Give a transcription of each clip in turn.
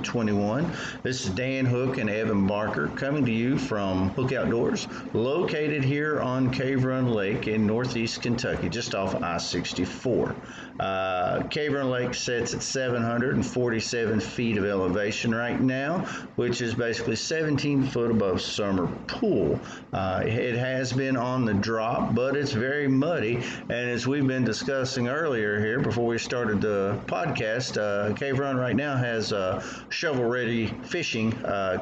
2021. This is Dan Hook and Evan Barker coming to you from Hook Outdoors, located here on Cave Run Lake in northeast Kentucky, just off I-64. Cave Run Lake sits at 747 feet of elevation right now, which is basically 17 foot above summer pool. It has been on the drop, but it's very muddy, and as we've been discussing earlier here before we started the podcast, Cave Run right now has shovel-ready fishing,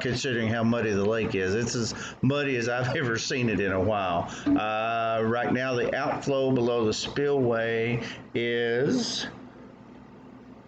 considering how muddy the lake is. It's as muddy as I've ever seen it in a while. Right now, the outflow below the spillway is,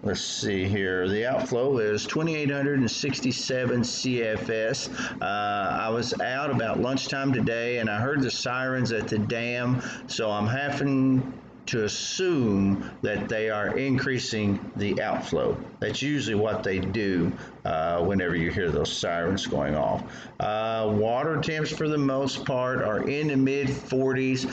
let's see here, the outflow is 2,867 CFS. I was out about lunchtime today, and I heard the sirens at the dam, so I'm having to assume that they are increasing the outflow. That's usually what they do whenever you hear those sirens going off. Water temps for the most part are in the mid 40s.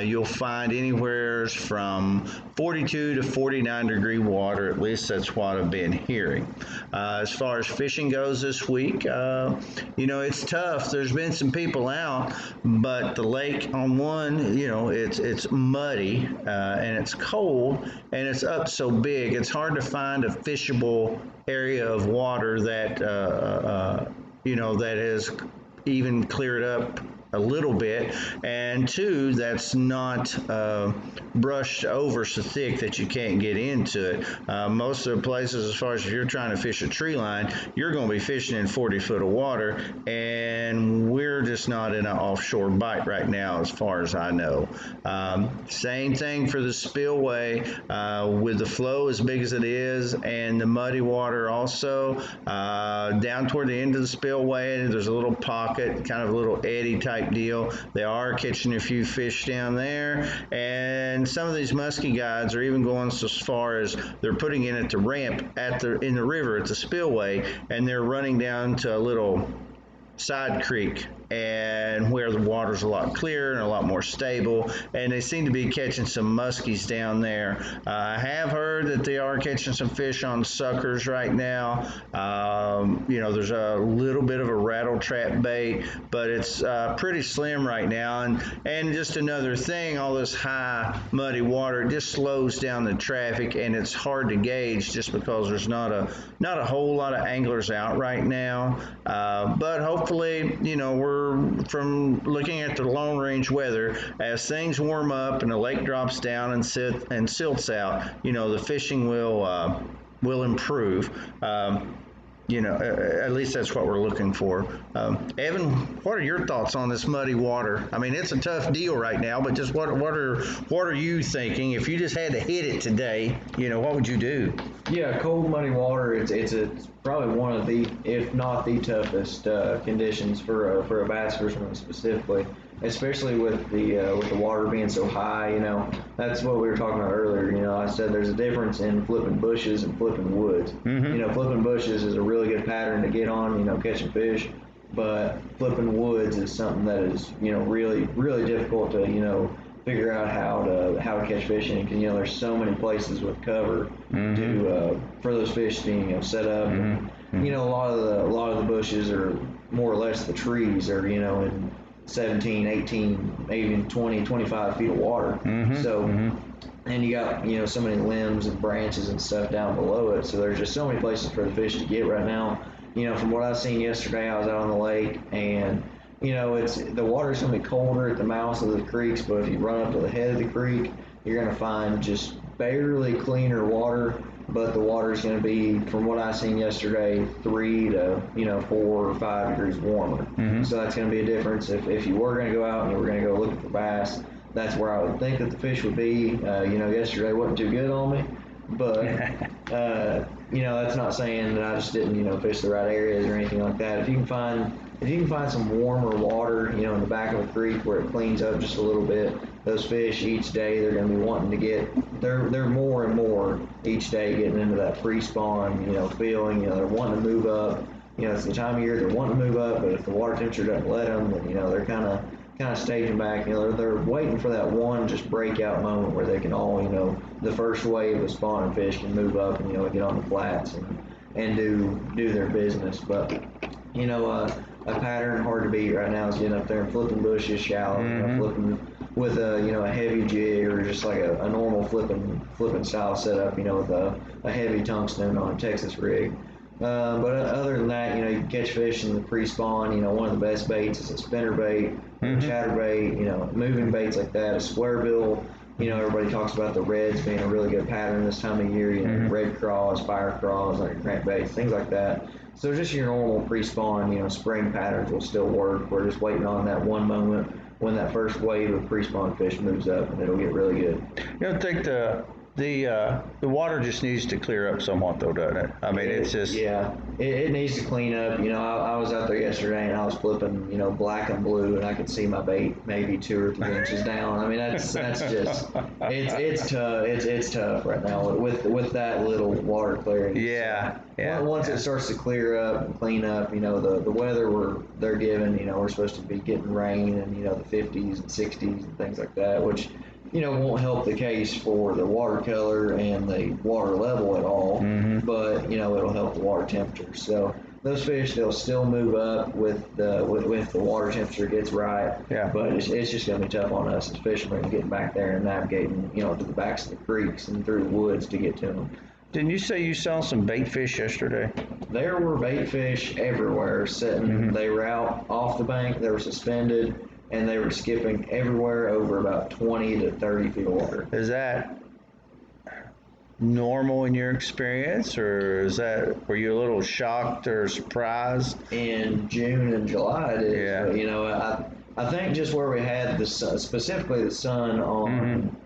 You'll find anywhere from 42 to 49 degree water, at least that's what I've been hearing. As far as fishing goes this week, it's tough. There's been some people out, but the lake on one, it's muddy and it's cold and it's up so big, it's hard to find a fishable area of water that that has even cleared up a little bit, and two, that's not brushed over so thick that you can't get into it. Most of the places, as far as if you're trying to fish a tree line, you're going to be fishing in 40 foot of water, and we're just not in an offshore bite right now as far as I know. Same thing for the spillway, with the flow as big as it is and the muddy water also. Down toward the end of the spillway, there's a little pocket, kind of a little eddy type deal. They are catching a few fish down there, and some of these muskie guides are even going so far as they're putting in at the ramp in the river at the spillway, and they're running down to a little side creek, and where the water's a lot clearer and a lot more stable, and they seem to be catching some muskies down there. I have heard that they are catching some fish on suckers right now. There's a little bit of a rattle trap bait, but it's pretty slim right now. And just another thing, all this high muddy water just slows down the traffic, and it's hard to gauge just because there's not a whole lot of anglers out right now. But hopefully, we're from looking at the long range weather, as things warm up and the lake drops down and silts out, the fishing will improve. At least that's what we're looking for. Evan, what are your thoughts on this muddy water? I mean, it's a tough deal right now, but just what are you thinking? If you just had to hit it today, what would you do? Yeah, cold muddy water. It's probably one of the, if not the toughest conditions for a bass fisherman specifically, especially with the water being so high. That's what we were talking about earlier. I said there's a difference in flipping bushes and flipping woods. Mm-hmm. Flipping bushes is a really good pattern to get on, catching fish, but flipping woods is something that is, really, really difficult to, figure out how to catch fish in. There's so many places with cover for those fish to set up. Mm-hmm. And, a lot of the bushes are more or less the trees are in 17, 18, maybe even 20, 25 feet of water. Mm-hmm. So, mm-hmm. and you got so many limbs and branches and stuff down below it. So there's just so many places for the fish to get right now. From what I've seen yesterday, I was out on the lake, and the water's going to be colder at the mouths of the creeks, but if you run up to the head of the creek, you're going to find just barely cleaner water, but the water's going to be, from what I seen yesterday, 3 to 4 or 5 degrees warmer. Mm-hmm. So that's going to be a difference. If you were going to go out and you were going to go looking for bass, that's where I would think that the fish would be. Yesterday wasn't too good on me, but that's not saying that I just didn't fish the right areas or anything like that. If you can find some warmer water, in the back of the creek where it cleans up just a little bit, those fish each day, they're going to be wanting to get, they're more and more each day getting into that pre-spawn, feeling, they're wanting to move up. It's the time of year they're wanting to move up, but if the water temperature doesn't let them, then, they're kind of staging back. They're waiting for that one just breakout moment where they can all, the first wave of spawning fish can move up and, get on the flats. and do their business. But a pattern hard to beat right now is getting up there and flipping bushes shallow, flipping with a heavy jig or just like a normal flipping style setup, with a heavy tungsten on a Texas rig. But other than that, you can catch fish in the pre-spawn. One of the best baits is a spinner bait, chatterbait, moving baits like that, a square bill. Everybody talks about the reds being a really good pattern this time of year. Red craws, fire craws, like crankbaits, things like that. So just your normal pre-spawn, spring patterns will still work. We're just waiting on that one moment when that first wave of pre-spawn fish moves up, and it'll get really good. I think the water just needs to clear up somewhat, though, doesn't it? I mean, it's just it needs to clean up. I was out there yesterday and I was flipping black and blue, and I could see my bait maybe 2 or 3 inches down. I mean, that's just it's tough. It's tough right now with that little water clarity. Once it starts to clear up and clean up, the weather they're giving, we're supposed to be getting rain and the 50s and 60s and things like that, which won't help the case for the watercolor and the water level at all, but it'll help the water temperature. So those fish, they'll still move up with the water temperature gets right. But it's just going to be tough on us as fishermen getting back there and navigating to the backs of the creeks and through the woods to get to them. Didn't you say you saw some bait fish yesterday? There were bait fish everywhere sitting. They were out off the bank. They were suspended, and they were skipping everywhere over about 20 to 30 feet of water. Is that normal in your experience, or were you a little shocked or surprised? In June and July it is. But, I think just where we had the sun, specifically the sun on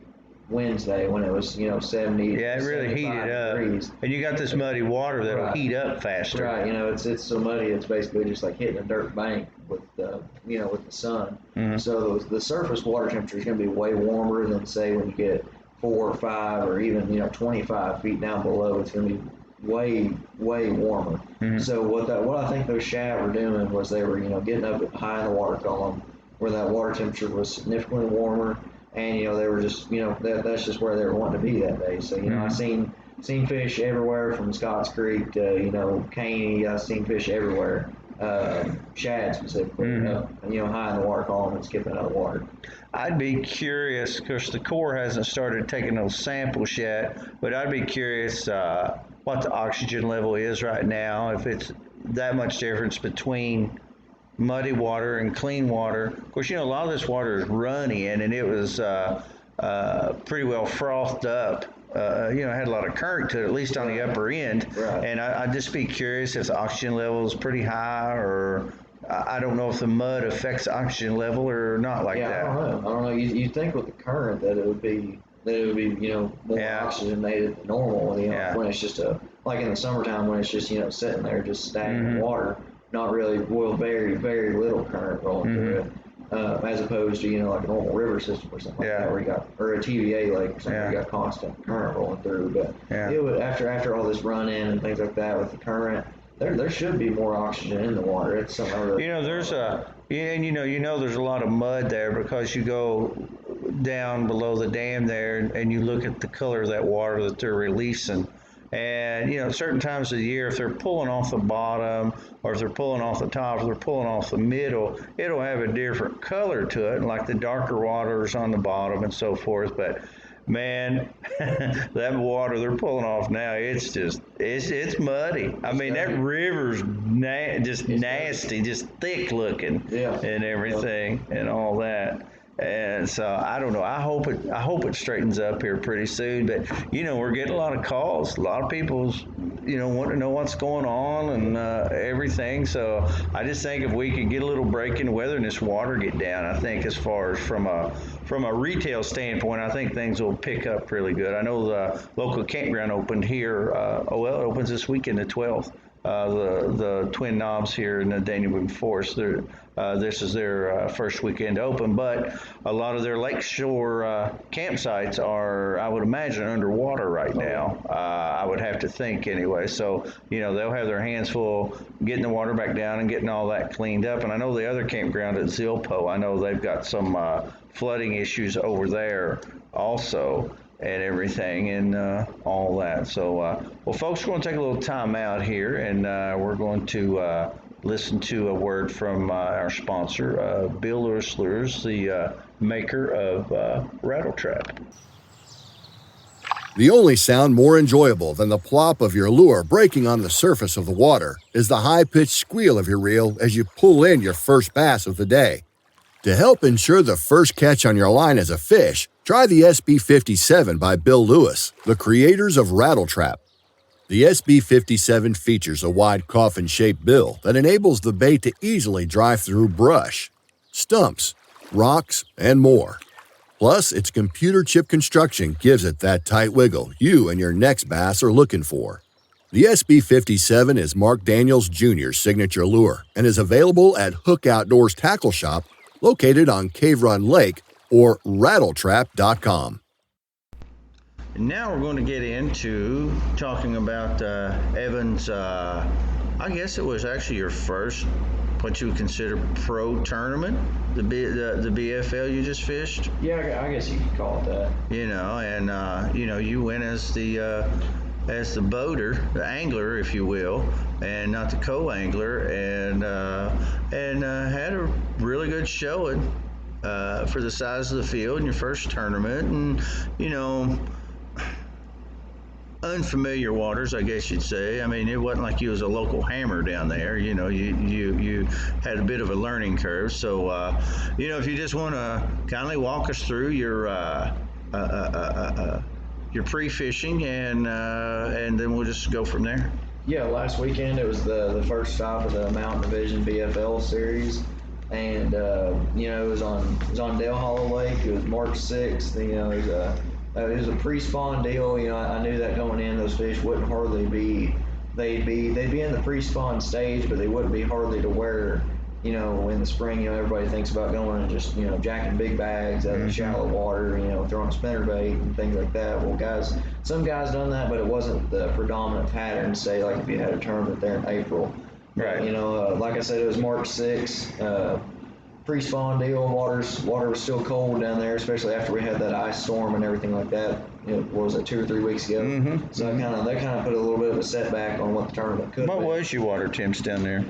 Wednesday when it was 70. It really heated up, degrees. And you got this muddy water that'll heat up faster. Right, it's so muddy it's basically just like hitting a dirt bank with the sun. So the surface water temperature is going to be way warmer than say when you get 4 or 5 or even 25 feet down below. It's going to be way warmer. So what I think those shad were doing was they were getting up high in the water column where that water temperature was significantly warmer, and they were just that's just where they were wanting to be that day. So I seen fish everywhere from Scotts Creek to Caney. I seen fish everywhere. Shad specifically, high in the water column and skipping out of water. I'd be curious, because the Corps hasn't started taking those samples yet, but I'd be curious what the oxygen level is right now, if it's that much difference between muddy water and clean water. Of course, a lot of this water is runny, and it was pretty well frothed up. It had a lot of current to it, at least on the upper end. Right. And I'd just be curious if the oxygen level is pretty high, or I don't know if the mud affects the oxygen level or not like that. I don't know. You think with the current that it would be more oxygenated than normal. When it's just like in the summertime when it's just sitting there just stagnant water, not really very very little current rolling through it. As opposed to like a normal river system or something like that, where you got, or a TVA lake or something, where you got constant current rolling through. But it would, after all this run in and things like that with the current, there should be more oxygen in the water. It's something I really there's there's a lot of mud there because you go down below the dam there and you look at the color of that water that they're releasing. And, certain times of the year, if they're pulling off the bottom, or if they're pulling off the top, or they're pulling off the middle, it'll have a different color to it, like the darker waters on the bottom and so forth. But, man, that water they're pulling off now, it's muddy. I mean, that river's just nasty, just thick looking and everything and all that. And so I don't know. I hope it straightens up here pretty soon. But we're getting a lot of calls. A lot of people, want to know what's going on and everything. So I just think if we could get a little break in the weather and this water get down, I think as far as from a retail standpoint, I think things will pick up really good. I know the local campground opened here. It opens this weekend, the 12th. The Twin Knobs here in the Danube Forest. This is their first weekend open, but a lot of their lakeshore campsites are, I would imagine, underwater right now. I would have to think anyway. So, they'll have their hands full getting the water back down and getting all that cleaned up. And I know the other campground at Zilpo, I know they've got some flooding issues over there also. and everything and all that. So, well, folks, we're going to take a little time out here, and we're going to listen to a word from our sponsor, Bill Lewis Lures, the maker of Rattle Trap. The only sound more enjoyable than the plop of your lure breaking on the surface of the water is the high-pitched squeal of your reel as you pull in your first bass of the day. To help ensure the first catch on your line is a fish, try the SB57 by Bill Lewis, the creators of Rattle Trap. The SB57 features a wide coffin-shaped bill that enables the bait to easily drive through brush, stumps, rocks, and more. Plus, its computer chip construction gives it that tight wiggle you and your next bass are looking for. The SB57 is Mark Daniels Jr.'s signature lure and is available at Hook Outdoors Tackle Shop, located on Cave Run Lake, or rattletrap.com. And now we're going to get into talking about Evans. I guess it was actually your first, what you would consider pro tournament, the BFL you just fished. Yeah, I guess you could call it that. And you went as the boater, the angler, if you will, and not the co-angler, and had a really good showing for the size of the field in your first tournament, and unfamiliar waters, I guess you'd say. I mean, it wasn't like you was a local hammer down there. You had a bit of a learning curve. So, if you just want to kindly walk us through your pre-fishing, and then we'll just go from there. Yeah, last weekend it was the first stop of the Mountain Division BFL series, and it was on Dale Hollow Lake. It was March 6th. It was a pre-spawn deal. I knew that going in, those fish wouldn't hardly be. They'd be in the pre-spawn stage, but they wouldn't be hardly to where, in the spring, everybody thinks about going and just, jacking big bags out of shallow water, throwing spinnerbait and things like that. Well, some guys done that, but it wasn't the predominant pattern, say, like if you had a tournament there in April. Right. Like I said, it was March 6th. Pre-spawn deal. Water was still cold down there, especially after we had that ice storm and everything like that. What was it, 2 or 3 weeks ago? Mm-hmm. So that kind of put a little bit of a setback on what the tournament could be. What was your water temps down there?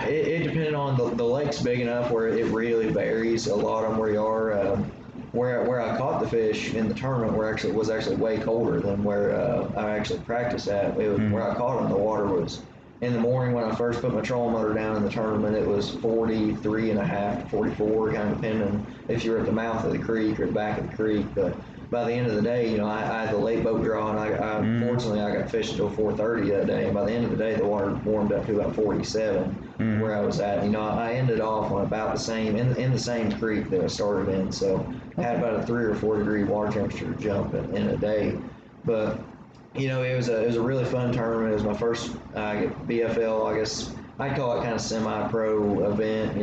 It depended on the lake's big enough where it really varies a lot on where you are. Where I caught the fish in the tournament was actually way colder than where I actually practiced at. Where I caught them, the water was. In the morning when I first put my trolling motor down in the tournament, it was 43 and a half to 44, kind of depending if you were at the mouth of the creek or the back of the creek. But by the end of the day, I had the late boat draw, and fortunately I got fished until 4:30 that day. And by the end of the day, the water warmed up to about 47 where I was at. I ended off on about the same in the same creek that I started in, so I had about a 3 or 4 degree water temperature jump in a day. But it was a really fun tournament. It was my first BFL, I guess I call it kind of semi-pro event.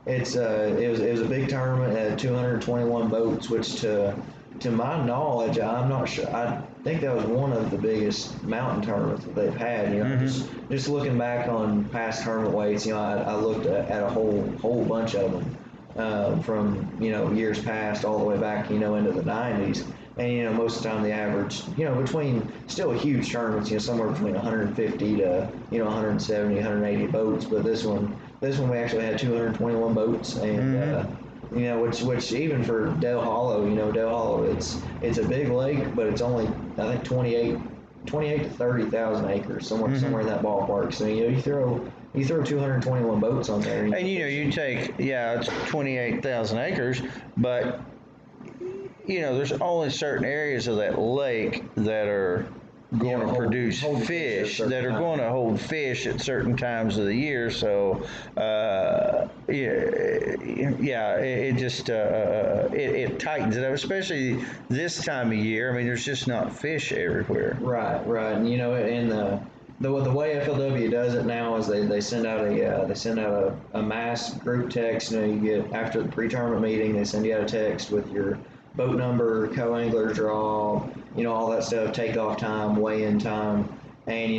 It was a big tournament. It had 221 boats, which to my knowledge, I'm not sure. I think that was one of the biggest mountain tournaments that they've had. Just looking back on past tournament weights, I looked at a whole bunch of them from years past all the way back into the 90s. And most of the time the average, between still huge tournaments, somewhere between 150 to 170, 180 boats. But this one we actually had 221 boats, and which even for Dale Hollow, Dale Hollow, it's a big lake, but it's only I think 28 to 30,000 acres, somewhere in that ballpark. So you throw 221 boats on there, and you take it's 28,000 acres, but there's only certain areas of that lake that are going to produce fish, that are going to hold fish at certain times of the year. So, it just it tightens it up, especially this time of year. I mean, there's just not fish everywhere. Right, and and the way FLW does it now is they send out a mass group text. You get after the pre-tournament meeting, they send you out a text with your boat number, co-angler draw, all that stuff, takeoff time, weigh-in time, and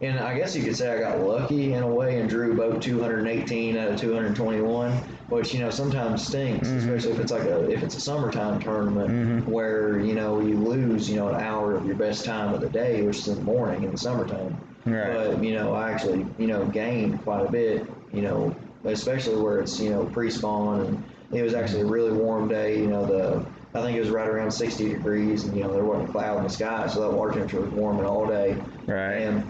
and I guess you could say I got lucky in a way and drew boat 218 out of 221, which sometimes stinks, especially if it's a summertime tournament where you lose an hour of your best time of the day, which is in the morning in the summertime. Right. But I actually gained quite a bit, especially where it's pre-spawn, and it was actually a really warm day. I think it was right around 60 degrees, and there wasn't a cloud in the sky, so that water temperature was warming all day. Right. And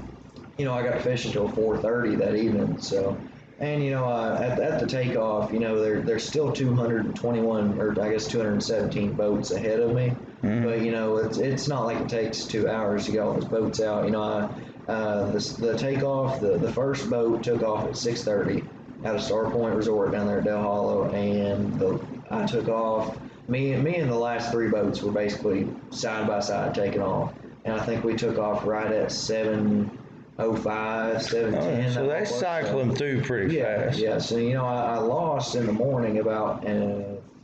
I got to fish until 4:30 that evening. So, and at the takeoff, there's still 221 or I guess 217 boats ahead of me. But it's not like it takes 2 hours to get all those boats out. The takeoff, the first boat took off at 6:30 out of Star Point Resort down there at Del Hollow, and I took off. Me and the last three boats were basically side by side taking off, and I think we took off right at 7:05, 7:10. So they cycle them through pretty fast. Yeah. So I lost in the morning about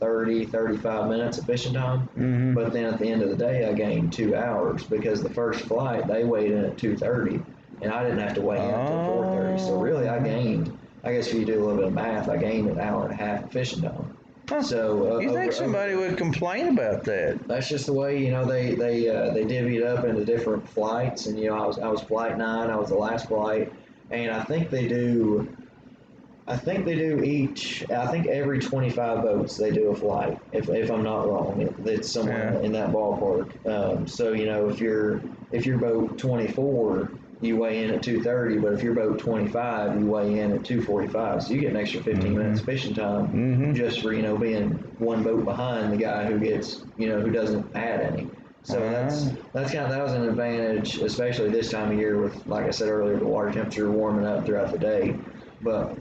30, 35 minutes of fishing time, but then at the end of the day I gained 2 hours because the first flight they weighed in at 2:30, and I didn't have to weigh in until 4:30. So really I gained. I guess if you do a little bit of math, I gained an hour and a half of fishing time. Huh. So you think somebody would complain about that? That's just the way they divvied up into different flights, and I was flight 9. I was the last flight, and I think they do each. I think every 25 boats they do a flight. If I'm not wrong, it's somewhere in that ballpark. So if you're boat 24. You weigh in at 2:30, but if you're boat 25, you weigh in at 2:45. So you get an extra 15 minutes fishing time just for being one boat behind the guy who gets who doesn't add any. So that was an advantage, especially this time of year with, like I said earlier, the water temperature warming up throughout the day. But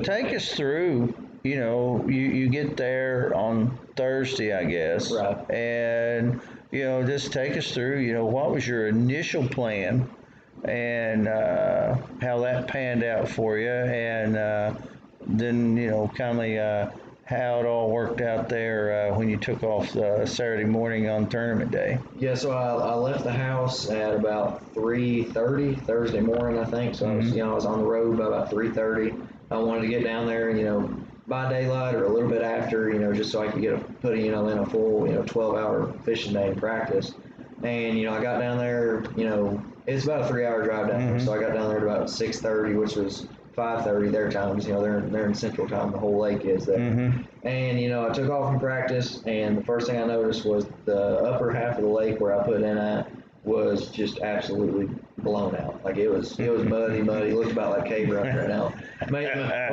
take us through. You get there on Thursday, I guess, right, and just take us through. What was your initial plan? And how that panned out for you, and then kind of how it all worked out there when you took off Saturday morning on tournament day. Yeah, so I left the house at about 3:30 Thursday morning, I think. So I was on the road by about 3:30. I wanted to get down there, by daylight or a little bit after, just so I could put in a full 12-hour fishing day in practice. And I got down there, it's about a 3-hour drive down there, so I got down there at about 6:30, which was 5:30 their times. They're in Central Time. The whole lake is there. And I took off from practice, and the first thing I noticed was the upper half of the lake where I put in at was just absolutely blown out. Like it was muddy. It looked about like Cave Run right now. Maybe not that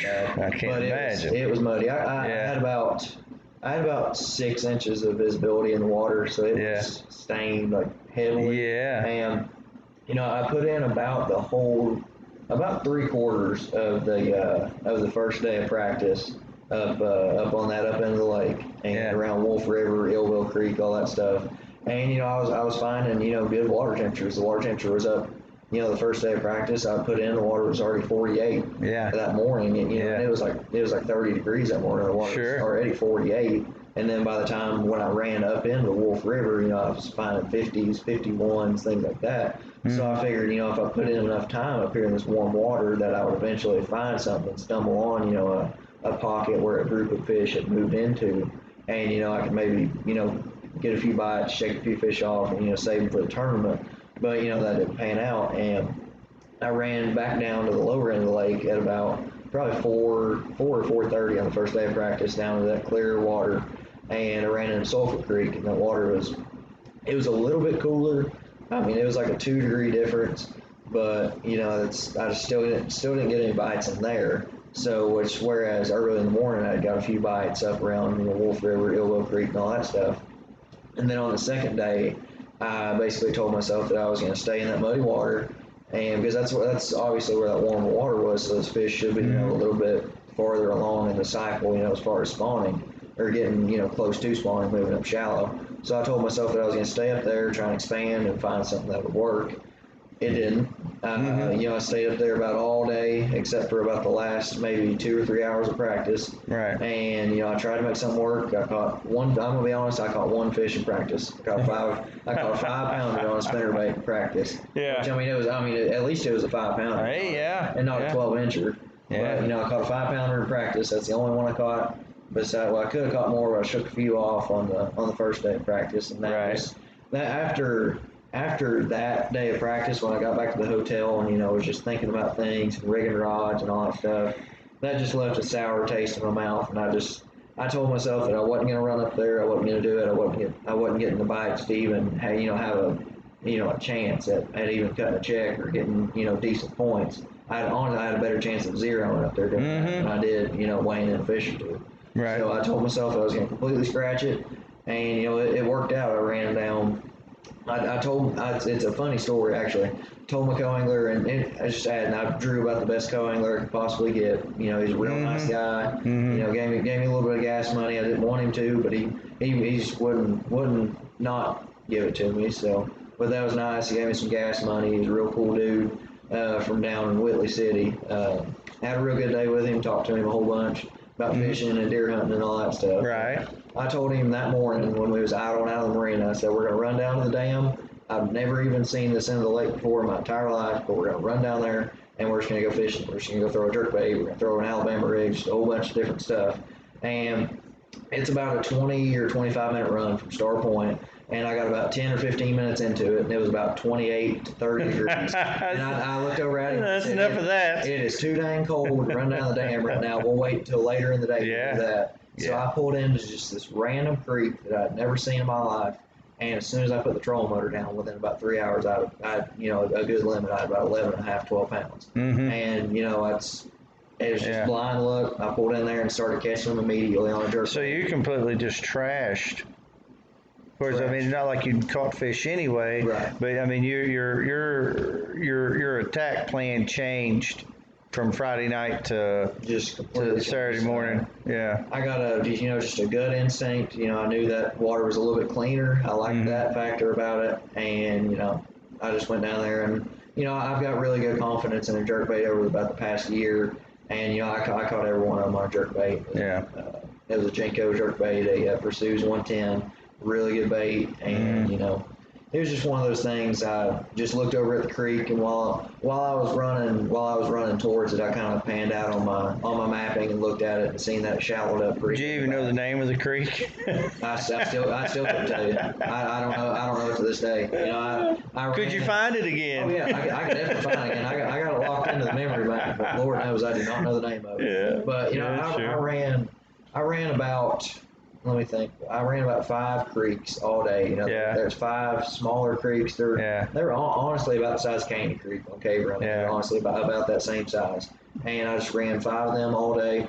bad. I can't imagine. It was muddy. I had about 6 inches of visibility in the water, so it was stained like heavily. Yeah. And I put in about 3/4 of the first day of practice up on that up end of the lake and around Wolf River, Illville Creek, all that stuff. And I was finding good water temperatures. The water temperature was up. The first day of practice, I put in the water was already 48 that morning, and and it was like 30 degrees that morning. The water was already 48, and then by the time when I ran up into Wolf River, I was finding 50s, 51s, things like that. So I figured, if I put in enough time up here in this warm water, that I would eventually find something, stumble on, a pocket where a group of fish had moved into, and I could maybe get a few bites, shake a few fish off, and save them for the tournament. But that didn't pan out, and I ran back down to the lower end of the lake at about probably 4 or 4:30 on the first day of practice, down to that clear water, and I ran into Sulphur Creek, and that water was a little bit cooler. I mean, it was like a 2-degree difference, but I still didn't get any bites in there. So whereas early in the morning I got a few bites up around Wolf River, Illville Creek, and all that stuff, and then on the second day, I basically told myself that I was going to stay in that muddy water, and because that's obviously where that warmer water was, so those fish should be a little bit farther along in the cycle, as far as spawning or getting close to spawning, moving up shallow. So I told myself that I was going to stay up there, try and expand and find something that would work. It didn't. You know, I stayed up there about all day, except for about the last maybe 2 or 3 hours of practice. Right. And you know, I tried to make something work. I caught one. I'm gonna be honest. I caught one fish in practice. I caught a 5 pounder on a spinnerbait in practice. Yeah. Which I mean, at least it was a 5 pounder. Hey, yeah. And not yeah. a 12 incher. Yeah. But you know, I caught a 5 pounder in practice. That's the only one I caught. Besides, well, I could have caught more, but I shook a few off on the first day of practice, and that was that after that day of practice, when I got back to the hotel and, you know, was just thinking about things and rigging rods and all that stuff, that just left a sour taste in my mouth. And I told myself that I wasn't going to run up there. I wasn't going to do it. I wasn't getting the bites to even have a chance at even cutting a check or getting, you know, decent points. I had a better chance of zeroing up there doing that than I did, you know, weighing in a fish or two. Right. So I told myself I was going to completely scratch it, and, you know, it worked out. I ran down. It's a funny story, actually. Told my co-angler, and I drew about the best co-angler I could possibly get. You know, he's a real nice guy. You know, gave me a little bit of gas money. I didn't want him to, but he just wouldn't not give it to me. So, but that was nice. He gave me some gas money. He's a real cool dude from down in Whitley City. Had a real good day with him. Talked to him a whole bunch about fishing and deer hunting and all that stuff. Right. I told him that morning when we was out of the marina, I said, we're going to run down to the dam. I've never even seen this end of the lake before in my entire life, but we're going to run down there and we're just going to go fishing. We're just going to go throw a jerkbait. We're going to throw an Alabama rig, just a whole bunch of different stuff. And it's about a 20 or 25 minute run from Star Point. And I got about 10 or 15 minutes into it, and it was about 28 to 30 degrees. And I looked over at him. That's and enough of that. It is too dang cold to run down the dam right now. We'll wait until later in the day to do that. So I pulled into just this random creek that I'd never seen in my life. And as soon as I put the trolling motor down, within about 3 hours, I had, you know, a good limit. I had about 11 and a half, 12 pounds. And, you know, it was just blind luck. I pulled in there and started catching them immediately on a jerk. So you completely just trashed. Of course, I mean, it's not like you caught fish anyway. Right. But I mean, your attack plan changed from Friday night to Saturday morning. Yeah. I got just a gut instinct. You know, I knew that water was a little bit cleaner. I liked that factor about it, and, you know, I just went down there, and, you know, I've got really good confidence in a jerkbait over about the past year, and, you know, I caught every one of them on a jerkbait. Yeah. It was a Jenko jerkbait, a Pursue's 110, really good bait, and, you know, it was just one of those things. I just looked over at the creek, and while I was running towards it, I kind of panned out on my mapping and looked at it and seen that it shallowed up pretty. Did you even know the name of the creek? I still couldn't tell you. I don't know it to this day. You know, I Could you find it again? Oh yeah, I could definitely find it again. I got it locked into the memory bank, but Lord knows I do not know the name of it. Yeah. But, you know, I ran about. Let me think. I ran about 5 creeks all day. You know, there's 5 smaller creeks. They were honestly about the size of Caney Creek on Cave Run. They're honestly about that same size. And I just ran 5 of them all day.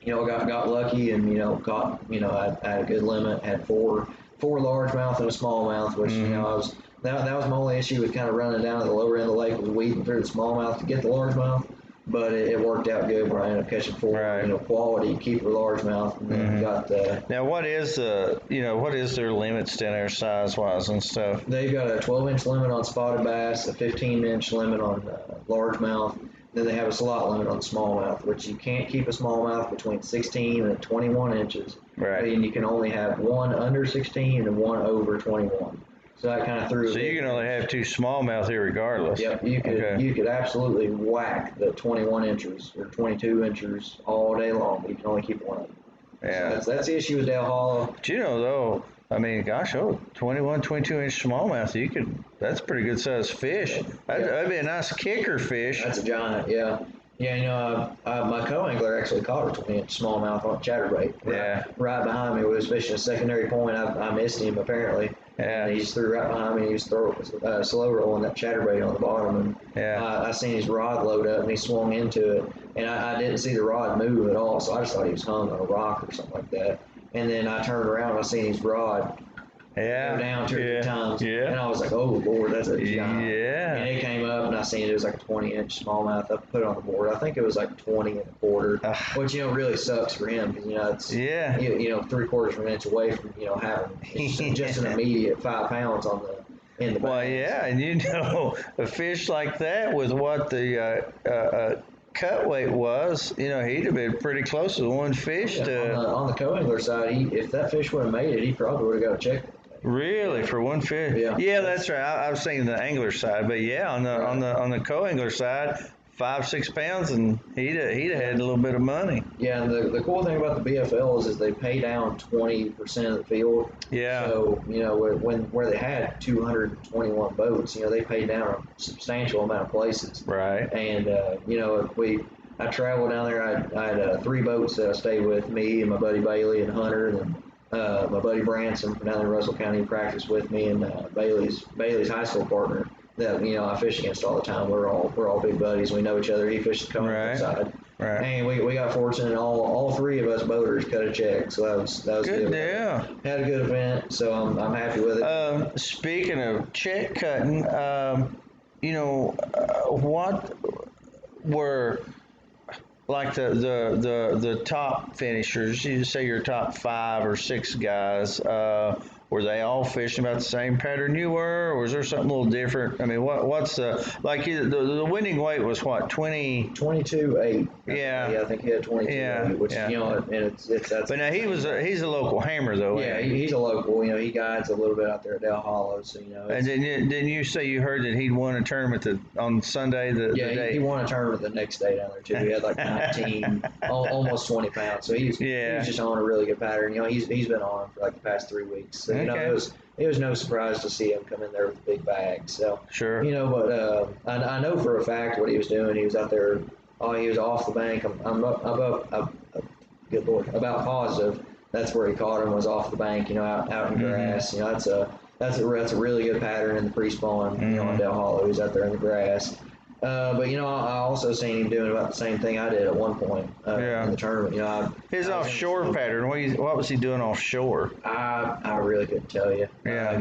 You know, got lucky and, you know, caught, you know, I had a good limit. Had four largemouth and a smallmouth, which, you know, that was my only issue with kind of running down to the lower end of the lake, was weeding through the smallmouth to get the largemouth. But it worked out good where I ended up catching 4, you know, quality keeper largemouth, and then got the. Now, what is their limits down there size wise and stuff? They've got a 12-inch limit on spotted bass, a 15-inch limit on largemouth. Then they have a slot limit on smallmouth, which you can't keep a smallmouth between 16 and 21 inches. Right. And you can only have one under 16 and one over 21. So that kind of threw. So you can only have 2 smallmouth here regardless. Yep, you could absolutely whack the 21 inches or 22 inches all day long, but you can only keep one of them. Yeah. So that's the issue with Dale Hollow. But, you know, though, I mean, gosh, 21, 22-inch smallmouth, that's a pretty good sized fish. That'd be a nice kicker fish. That's a giant, yeah. Yeah, you know, my co-angler actually caught a 20-inch smallmouth on a chatterbait. Right behind me. We was fishing a secondary point. I missed him, apparently. Yeah. And he just threw right behind me. He was slow rolling that chatterbait on the bottom. And I seen his rod load up, and he swung into it. And I didn't see the rod move at all, so I just thought he was hung on a rock or something like that. And then I turned around, and I seen his rod go down 2 or 3 times. Yeah. And I was like, oh, Lord, that's a giant. Yeah. And it came up, and I seen it was like a 20-inch smallmouth. I put it on the board. I think it was like 20 and a quarter, which, you know, really sucks for him because, you know, it's, you know, 3/4 of an inch away from, you know, having just an immediate 5 pounds on in the bags. Well, yeah, and a fish like that with what the cut weight was, he'd have been pretty close with one fish to. On the co-angler side, if that fish would have made it, he probably would have got a check. Really, for one fish? Yeah, that's right. I was thinking the angler side, but yeah, on the co-angler side, 5-6 pounds, and he'd have had a little bit of money. Yeah, and the cool thing about the BFLs is they pay down 20% of the field. Yeah. So where they had 221 boats, they paid down a substantial amount of places. Right. And I traveled down there. I had 3 boats that I stayed with, me and my buddy Bailey and Hunter, and my buddy Branson from down in Russell County practiced with me, and Bailey's high school partner that I fish against all the time. We're all big buddies. We know each other. He fished the co-angler side. Right. And we got fortunate. All 3 of us boaters cut a check, so that was good. Yeah. Had a good event, so I'm happy with it. Speaking of check cutting, what were like the top finishers? You say your top 5 or 6 guys. Were they all fishing about the same pattern you were, or was there something a little different? I mean, what's the winning weight was what, 22.8? Yeah, I think he had 22.8, which and it's that's. But now he's a local hammer though. Yeah, he's a local. He guides a little bit out there at Del Hollow, so And didn't you say you heard that he'd won a tournament on Sunday? The day? He won a tournament the next day down there too. He had like 19, almost 20 pounds. So he's just on a really good pattern. He's been on for like the past 3 weeks. So, it was no surprise to see him come in there with a big bag. So sure. But I know for a fact what he was doing. He was out there. He was off the bank. I'm good Lord, about positive. That's where he caught him, was off the bank. Out in grass. That's a really good pattern in the pre-spawn. On Del Hollow. He's out there in the grass. But I also seen him doing about the same thing I did at one point in the tournament. His offshore pattern. What was he doing offshore? I really couldn't tell you. Yeah.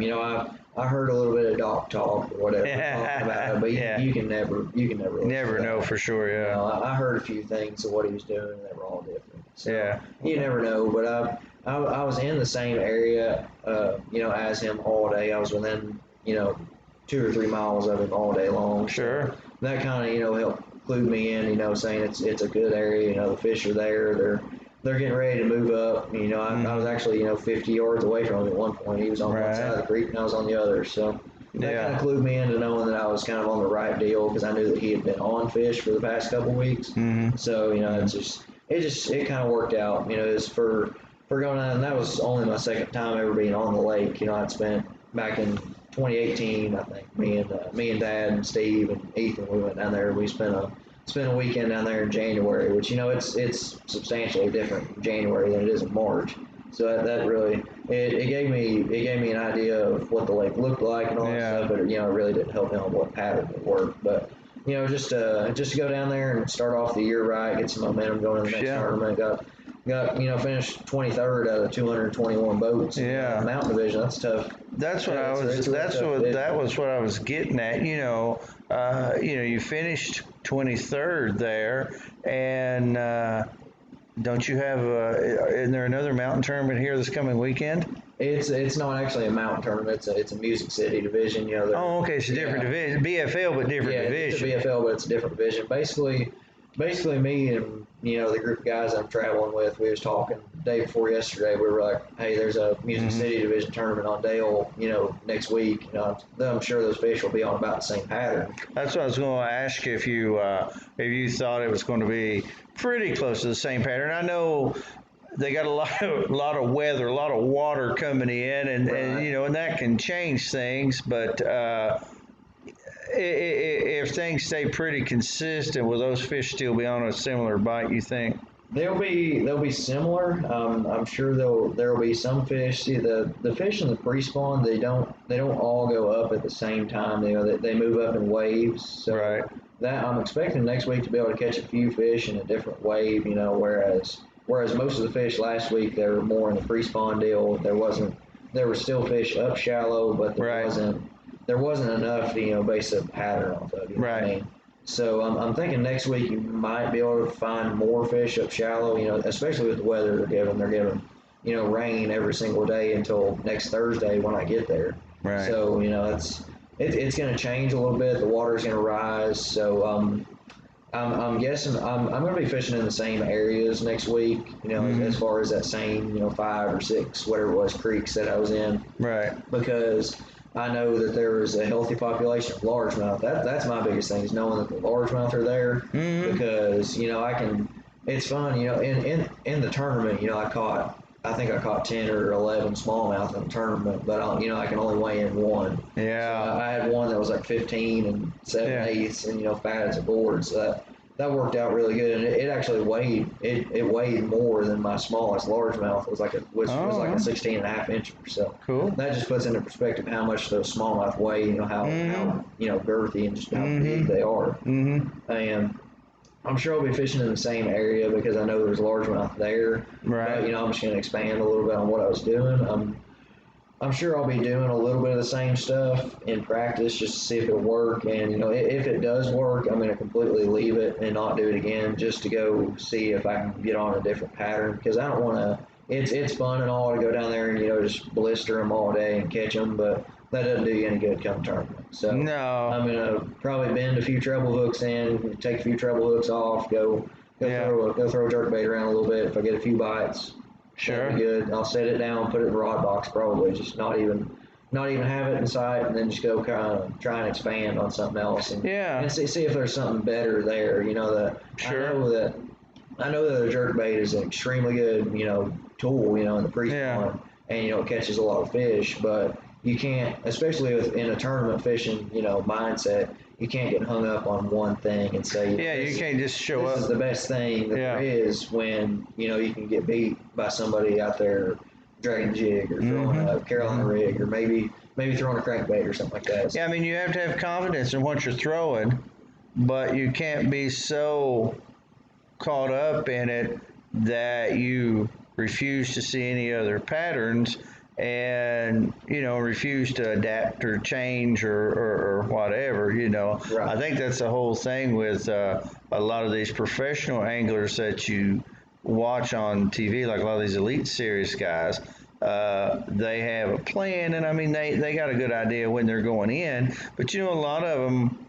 I heard a little bit of dock talk or whatever talking about it, but you can never know for sure. Yeah. I heard a few things of what he was doing, and they were all different. So you Okay. never know. But I was in the same area, as him all day. I was within 2 or 3 miles of him all day long. Sure. So that kind of helped clue me in, saying it's a good area. The fish are there. They're getting ready to move up. I was actually 50 yards away from him at one point. He was on one side of the creek and I was on the other. So that kind of clued me into knowing that I was kind of on the right deal, because I knew that he had been on fish for the past couple weeks. Mm-hmm. So it kind of worked out. It's for going on, and that was only my second time ever being on the lake. I'd spent back in 2018, I think. Me and Dad and Steve and Ethan, we went down there. We spent a weekend down there in January, which it's substantially different in January than it is in March. So that really it gave me an idea of what the lake looked like and all that stuff. But it really didn't help me on what pattern would work. But just to go down there and start off the year right, get some momentum going in the next tournament. Got finished 23rd out of 221 boats. In the mountain division. That's tough. That was what I was getting at. You finished 23rd there, and don't you have? Isn't there another mountain tournament here this coming weekend? It's not actually a mountain tournament. It's a Music City division. Okay, it's a different division. BFL, but different division. It's a BFL, but it's a different division. Basically, me and the group of guys I'm traveling with, we was talking the day before yesterday. We were like, hey, there's a Music City division tournament on Dale, next week. I'm sure those fish will be on about the same pattern. That's what I was going to ask you, if you thought it was going to be pretty close to the same pattern. I know they got a lot of weather, a lot of water coming in, and and that can change things, but if things stay pretty consistent, will those fish still be on a similar bite, you think? They'll be similar. I'm sure there will be some fish. See, the fish in the pre-spawn, they don't all go up at the same time. They move up in waves. So that I'm expecting next week to be able to catch a few fish in a different wave. Whereas most of the fish last week, they were more in the pre-spawn deal. There were still fish up shallow, but there wasn't enough to base a pattern off of. You know what I mean? So I'm thinking next week you might be able to find more fish up shallow, especially with the weather they're giving. They're giving, rain every single day until next Thursday when I get there. Right. So, it's going to change a little bit. The water's going to rise, so I'm guessing I'm going to be fishing in the same areas next week. You know, as far as that same 5 or 6 whatever it was creeks that I was in. Right. Because I know that there is a healthy population of largemouth. That's my biggest thing is knowing that the largemouth are there. Because I can. It's fun. In the tournament, I think I caught 10 or 11 smallmouth in the tournament, but I can only weigh in one. Yeah. So I had one that was like 15 and 7/8, and fat as a board. So that worked out really good, and it actually weighed it weighed more than my smallest largemouth. It was like a 16 and a half incher. So cool. That just puts into perspective how much those smallmouth weigh. How girthy and just how big they are. And I'm sure I'll be fishing in the same area because I know there's largemouth there. Right. But I'm just going to expand a little bit on what I was doing. I'm sure I'll be doing a little bit of the same stuff in practice just to see if it'll work. And if it does work, I'm going to completely leave it and not do it again just to go see if I can get on a different pattern because I don't want to. It's fun and all to go down there and just blister them all day and catch them, but that doesn't do you any good come tournament. So no. I'm gonna probably bend a few treble hooks in, take a few treble hooks off, go throw a jerkbait around a little bit. If I get a few bites, sure, that'll be good. I'll set it down, put it in the rod box, probably just not even have it in sight, and then just go kind of try and expand on something else and see if there's something better there. Sure. I know that a jerkbait is an extremely good tool in the pre-spawn, and it catches a lot of fish, but you can't, especially in a tournament fishing, mindset, you can't get hung up on one thing and say, you can't just show up. This is the best thing that there is when, you can get beat by somebody out there dragging a jig or throwing a Carolina rig or maybe throwing a crankbait or something like that. Yeah, I mean, you have to have confidence in what you're throwing, but you can't be so caught up in it that you refuse to see any other patterns and refuse to adapt or change or whatever. Right. I think that's the whole thing with a lot of these professional anglers that you watch on TV, like a lot of these elite series guys. They have a plan, and I mean they got a good idea when they're going in, but a lot of them,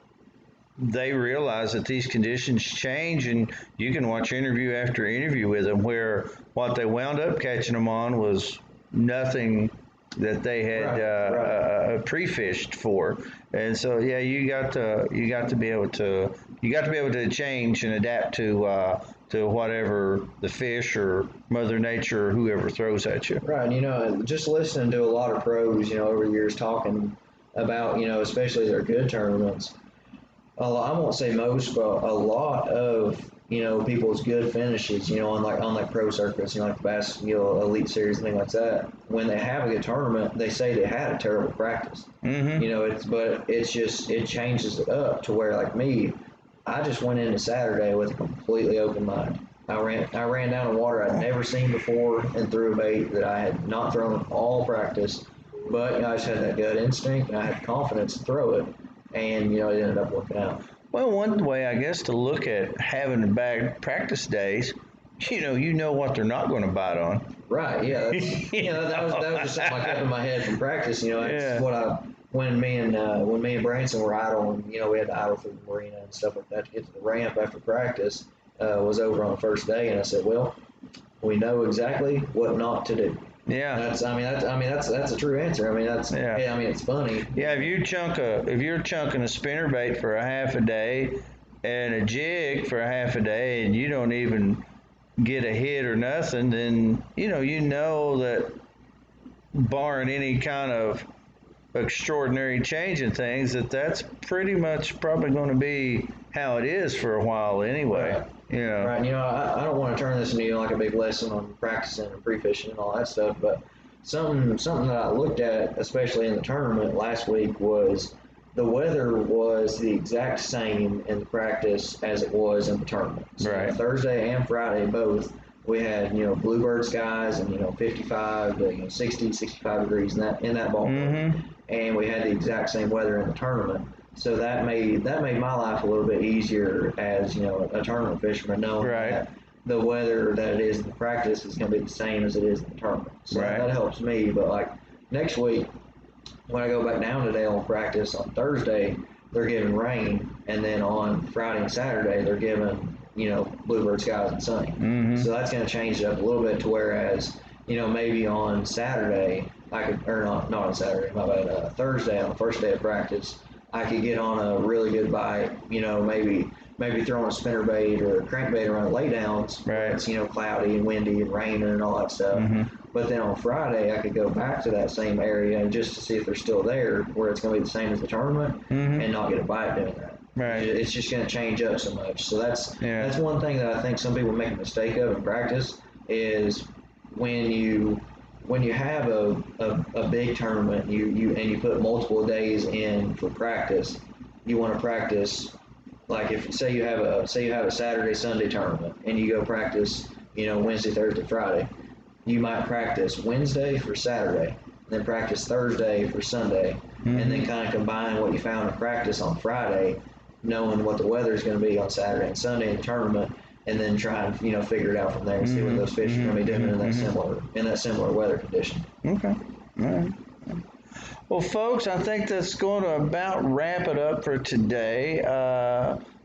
they realize that these conditions change, and you can watch interview after interview with them where what they wound up catching them on was nothing that they had pre-fished for. And so you got to be able to change and adapt to whatever the fish or Mother Nature or whoever throws at you. Right, and just listening to a lot of pros over the years talking about especially their good tournaments. I won't say most, but a lot of people's good finishes, on like pro circuits, like the Bass, Elite Series and things like that. When they have a good tournament, they say they had a terrible practice. It changes it up to where, like me, I just went into Saturday with a completely open mind. I ran down a water I'd never seen before and threw a bait that I had not thrown all practice, but I just had that gut instinct and I had confidence to throw it. And, it ended up working out. Well, one way, I guess, to look at having bad practice days, you know what they're not going to bite on. Right, yeah. That was just something I kept in my head from practice. That's what when me and Branson were idle, and, we had to idle through the marina and stuff like that to get to the ramp after practice, was over on the first day, and I said, well, we know exactly what not to do. Yeah, that's a true answer. It's funny. Yeah, if you're chunking a spinnerbait for a half a day and a jig for a half a day, and you don't even get a hit or nothing, then you know that barring any kind of extraordinary change in things, that's pretty much probably going to be how it is for a while anyway. Right. Right. I don't want to turn this into like a big lesson on practicing and pre-fishing and all that stuff, but something that I looked at, especially in the tournament last week, was the weather was the exact same in the practice as it was in the tournament. So right. Thursday and Friday both, we had bluebird skies and 55 to 60, 65 degrees in that ballpark, and we had the exact same weather in the tournament. So that made my life a little bit easier as a tournament fisherman, knowing that the weather that it is in the practice is going to be the same as it is in the tournament. So that helps me. But like next week, when I go back down today on practice on Thursday, they're giving rain, and then on Friday and Saturday they're giving bluebird skies and sunny. So that's going to change it up a little bit to whereas maybe on Saturday I could, or not on Saturday, my bad, Thursday on the first day of practice I could get on a really good bite, maybe throwing a spinnerbait or a crankbait around the laydowns. Right. It's cloudy and windy and raining and all that stuff. But then on Friday, I could go back to that same area and just to see if they're still there, where it's going to be the same as the tournament, and not get a bite doing that. Right. It's just going to change up so much. So that's one thing that I think some people make a mistake of in practice is when you have a big tournament, and you put multiple days in for practice, you want to practice. Like if say you have a Saturday Sunday tournament and you go practice Wednesday, Thursday, Friday, you might practice Wednesday for Saturday, then practice Thursday for Sunday, and then kind of combine what you found in practice on Friday, knowing what the weather is going to be on Saturday and Sunday in the tournament, and then try and figure it out from there and see what those fish are going to be doing in that similar weather condition. Okay. All right. Well, folks, I think that's going to about wrap it up for today.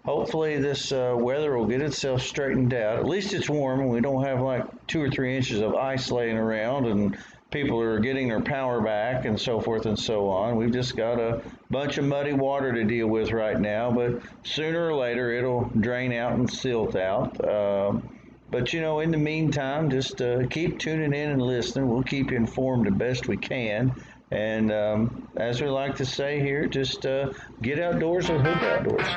Hopefully this weather will get itself straightened out. At least it's warm and we don't have like 2 or 3 inches of ice laying around and people are getting their power back and so forth and so on. We've just got a bunch of muddy water to deal with right now, but sooner or later it'll drain out and silt out. But, in the meantime, just keep tuning in and listening. We'll keep you informed the best we can. And as we like to say here, just get outdoors and hook outdoors.